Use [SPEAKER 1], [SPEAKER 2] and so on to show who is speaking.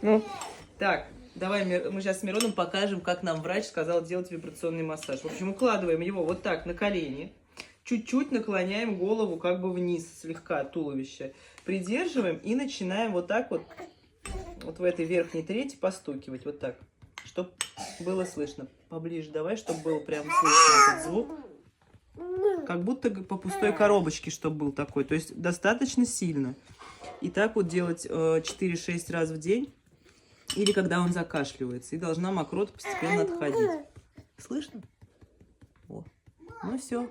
[SPEAKER 1] Ну.
[SPEAKER 2] Так, давай мы сейчас с Мироном покажем, как нам врач сказал делать вибрационный массаж. В общем, укладываем его вот так на колени. Чуть-чуть наклоняем голову как бы вниз, слегка, туловище. Придерживаем и начинаем вот так вот в этой верхней трети постукивать. Вот так, чтобы было слышно. Поближе давай, чтобы было прям слышно этот звук. Как будто по пустой коробочке, чтобы был такой. То есть достаточно сильно. И так вот делать 4-6 раз в день. Или когда он закашливается. И должна мокрота постепенно отходить. Слышно? О. Ну все.